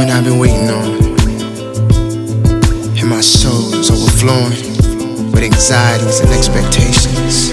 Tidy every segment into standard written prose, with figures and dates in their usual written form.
moment I've been waiting on, and my soul is overflowing with anxieties and expectations.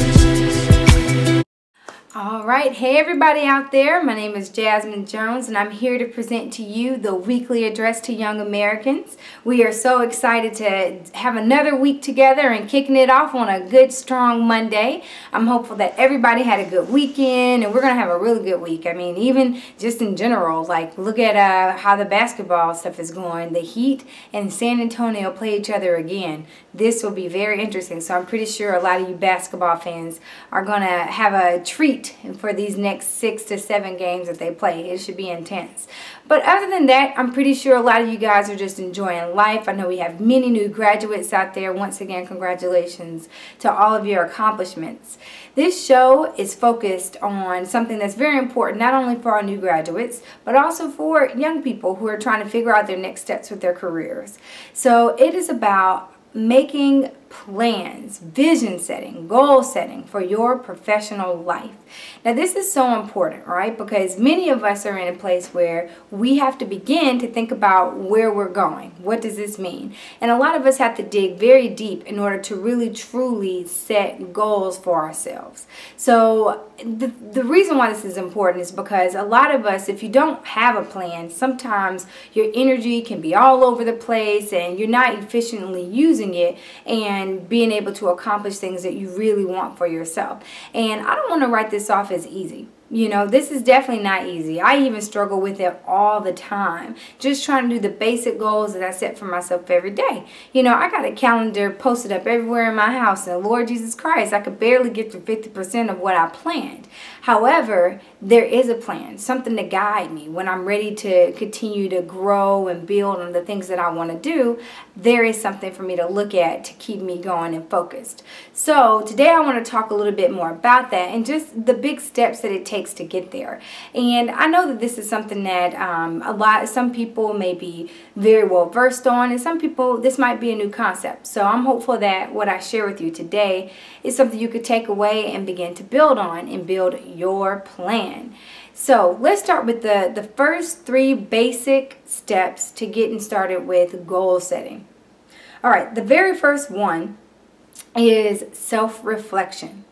Alright, hey everybody out there, my name is Jasmine Jones and I'm here to present to you the weekly address to young Americans. We are so excited to have another week together and kicking it off on a good strong Monday. I'm hopeful that everybody had a good weekend and we're going to have a really good week. I mean, even just in general, like look at how the basketball stuff is going. The Heat and San Antonio play each other again. This will be very interesting, so I'm pretty sure a lot of you basketball fans are going to have a treat for these next 6 to 7 games that they play. It should be intense. But other than that, I'm pretty sure a lot of you guys are just enjoying life. I know we have many new graduates out there. Once again, congratulations to all of your accomplishments. This show is focused on something that's very important, not only for our new graduates, but also for young people who are trying to figure out their next steps with their careers. So it is about making plans, vision setting, goal setting for your professional life. Now this is so important, right? Because many of us are in a place where we have to begin to think about where we're going. What does this mean? And a lot of us have to dig very deep in order to really truly set goals for ourselves. So the reason why this is important is because a lot of us, if you don't have a plan, sometimes your energy can be all over the place and you're not efficiently using it and being able to accomplish things that you really want for yourself. And I don't want to write this off as easy. You know, this is definitely not easy. I even struggle with it all the time. Just trying to do the basic goals that I set for myself every day. You know, I got a calendar posted up everywhere in my house, and Lord Jesus Christ, I could barely get to 50% of what I planned. However, there is a plan, something to guide me when I'm ready to continue to grow and build on the things that I want to do. There is something for me to look at to keep me going and focused. So today I want to talk a little bit more about that and just the big steps that it takes to get there. And I know that this is something that some people may be very well versed on, and some people this might be a new concept. So I'm hopeful that what I share with you today is something you could take away and begin to build on and build your plan. So let's start with the first 3 basic steps to getting started with goal setting. All right, the very first one is self-reflection.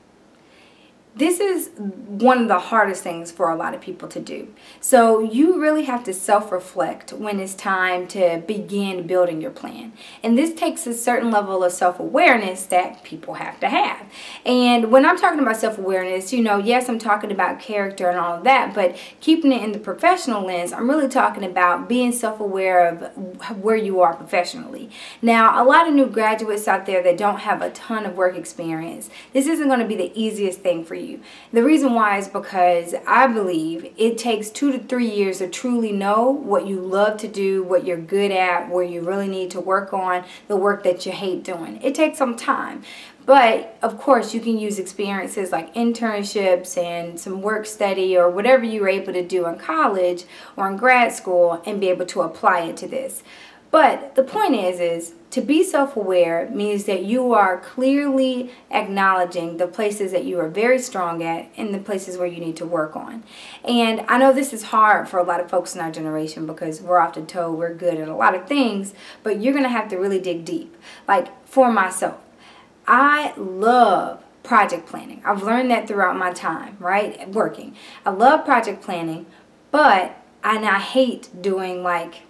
This is one of the hardest things for a lot of people to do. So you really have to self-reflect when it's time to begin building your plan. And this takes a certain level of self-awareness that people have to have. And when I'm talking about self-awareness, you know, yes, I'm talking about character and all of that, but keeping it in the professional lens, I'm really talking about being self-aware of where you are professionally. Now, a lot of new graduates out there that don't have a ton of work experience, this isn't going to be the easiest thing for you. The reason why is because I believe it takes 2 to 3 years to truly know what you love to do, what you're good at, where you really need to work on, the work that you hate doing. It takes some time. But of course you can use experiences like internships and some work study or whatever you were able to do in college or in grad school and be able to apply it to this. But the point is to be self-aware means that you are clearly acknowledging the places that you are very strong at and the places where you need to work on. And I know this is hard for a lot of folks in our generation because we're often told we're good at a lot of things, but you're going to have to really dig deep. Like for myself, I love project planning. I've learned that throughout my time, right, working. I love project planning, but I hate doing like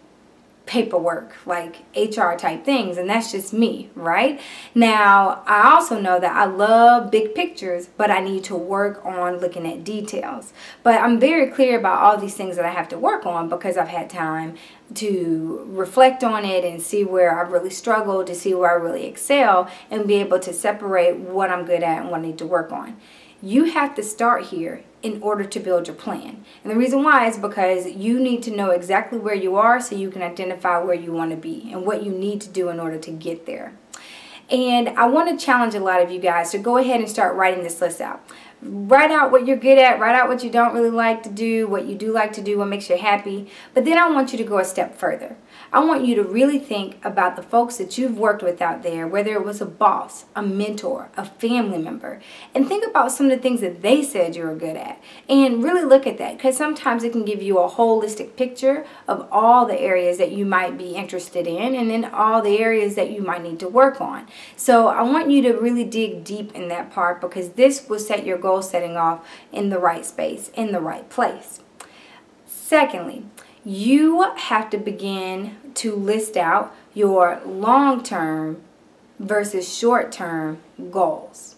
paperwork, like HR type things, and that's just me, right? Now, I also know that I love big pictures, but I need to work on looking at details. But I'm very clear about all these things that I have to work on because I've had time to reflect on it and see where I've really struggled, to see where I really excel, and be able to separate what I'm good at and what I need to work on. You have to start here in order to build your plan. And the reason why is because you need to know exactly where you are so you can identify where you want to be and what you need to do in order to get there. And I want to challenge a lot of you guys to go ahead and start writing this list out. Write out what you're good at, write out what you don't really like to do, what you do like to do, what makes you happy. But then I want you to go a step further. I want you to really think about the folks that you've worked with out there, whether it was a boss, a mentor, a family member, and think about some of the things that they said you were good at. And really look at that, because sometimes it can give you a holistic picture of all the areas that you might be interested in and then all the areas that you might need to work on. So I want you to really dig deep in that part, because this will set your goal setting off in the right space, in the right place. Secondly, you have to begin to list out your long-term versus short-term goals.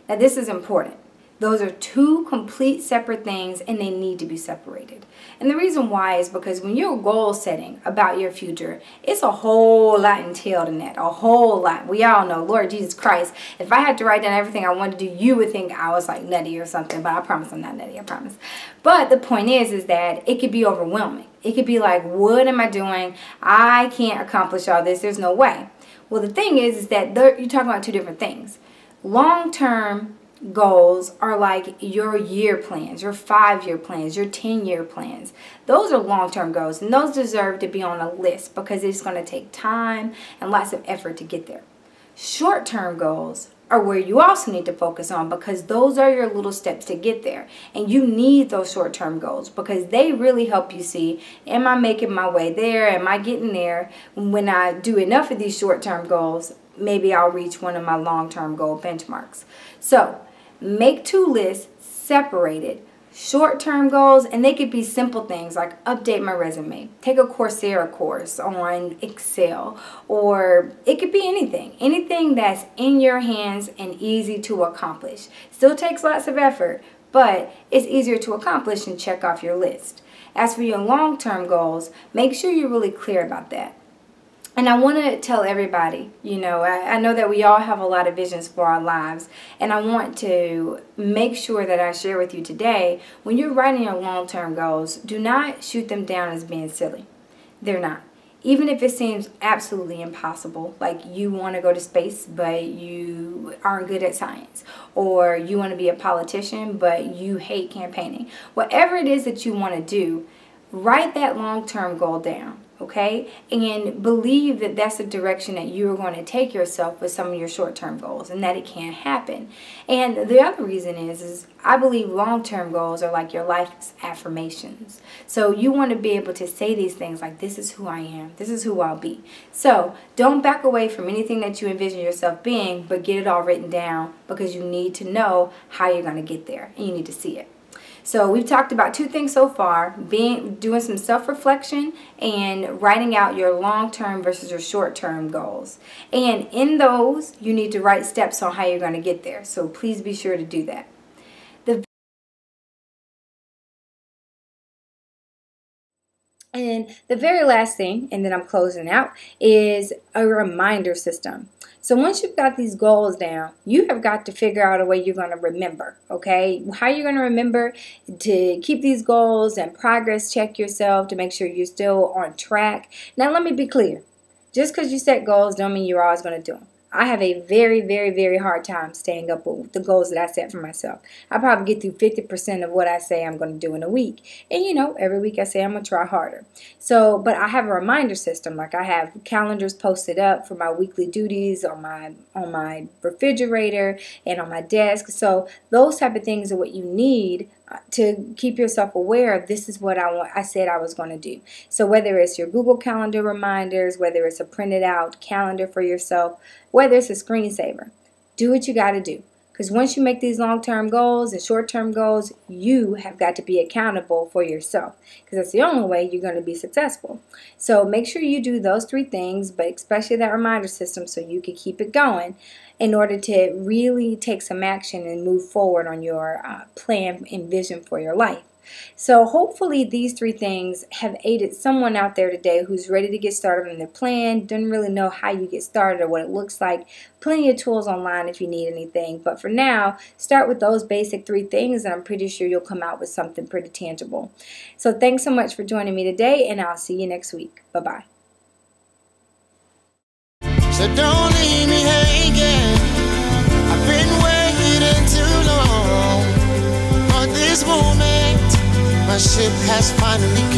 Now, this is important. Those are two complete separate things, and they need to be separated. And the reason why is because when you're goal setting about your future, it's a whole lot entailed in that, a whole lot. We all know, Lord Jesus Christ, if I had to write down everything I wanted to do, you would think I was like nutty or something, but I promise I'm not nutty, I promise. But the point is that it could be overwhelming. It could be like, what am I doing? I can't accomplish all this. There's no way. Well, the thing is that you're talking about two different things. Long-term goals are like your year plans, your 5-year plans, your 10-year plans. Those are long-term goals, and those deserve to be on a list because it's going to take time and lots of effort to get there. Short-term goals are where you also need to focus on, because those are your little steps to get there. And you need those short-term goals because they really help you see, am I making my way there? Am I getting there? When I do enough of these short-term goals, maybe I'll reach one of my long-term goal benchmarks. So make two lists separated. Short-term goals, and they could be simple things like update my resume, take a Coursera course on Excel, or it could be anything that's in your hands and easy to accomplish. Still takes lots of effort, but it's easier to accomplish and check off your list. As for your long-term goals, make sure you're really clear about that. And I want to tell everybody, I know that we all have a lot of visions for our lives, and I want to make sure that I share with you today, when you're writing your long-term goals, do not shoot them down as being silly. They're not. Even if it seems absolutely impossible, like you want to go to space, but you aren't good at science, or you want to be a politician, but you hate campaigning. Whatever it is that you want to do, write that long-term goal down. Okay, and believe that that's the direction that you are going to take yourself with some of your short-term goals, and that it can happen. And the other reason is I believe long-term goals are like your life's affirmations. So you want to be able to say these things like, this is who I am, this is who I'll be. So don't back away from anything that you envision yourself being, but get it all written down, because you need to know how you're going to get there, and you need to see it. So we've talked about two things so far, doing some self-reflection and writing out your long-term versus your short-term goals. And in those, you need to write steps on how you're going to get there. So please be sure to do that. And the very last thing, and then I'm closing out, is a reminder system. So once you've got these goals down, you have got to figure out a way you're going to remember, okay? How you're going to remember to keep these goals and progress check yourself to make sure you're still on track. Now, let me be clear. Just because you set goals don't mean you're always going to do them. I have a very, very, very hard time staying up with the goals that I set for myself. I probably get through 50% of what I say I'm going to do in a week. And every week I say I'm going to try harder. So, but I have a reminder system. Like I have calendars posted up for my weekly duties on my refrigerator and on my desk. So those type of things are what you need to keep yourself aware of, this is what I said I was going to do. So whether it's your Google Calendar reminders, whether it's a printed out calendar for yourself, whether it's a screensaver, do what you got to do. Because once you make these long-term goals and short-term goals, you have got to be accountable for yourself. Because that's the only way you're going to be successful. So make sure you do those three things, but especially that reminder system so you can keep it going in order to really take some action and move forward on your plan and vision for your life. So hopefully these three things have aided someone out there today who's ready to get started on their plan, doesn't really know how you get started or what it looks like. Plenty of tools online if you need anything. But for now, start with those basic three things, and I'm pretty sure you'll come out with something pretty tangible. So thanks so much for joining me today, and I'll see you next week. Bye-bye. So don't leave me hanging. I've been waiting too long. my ship has finally come.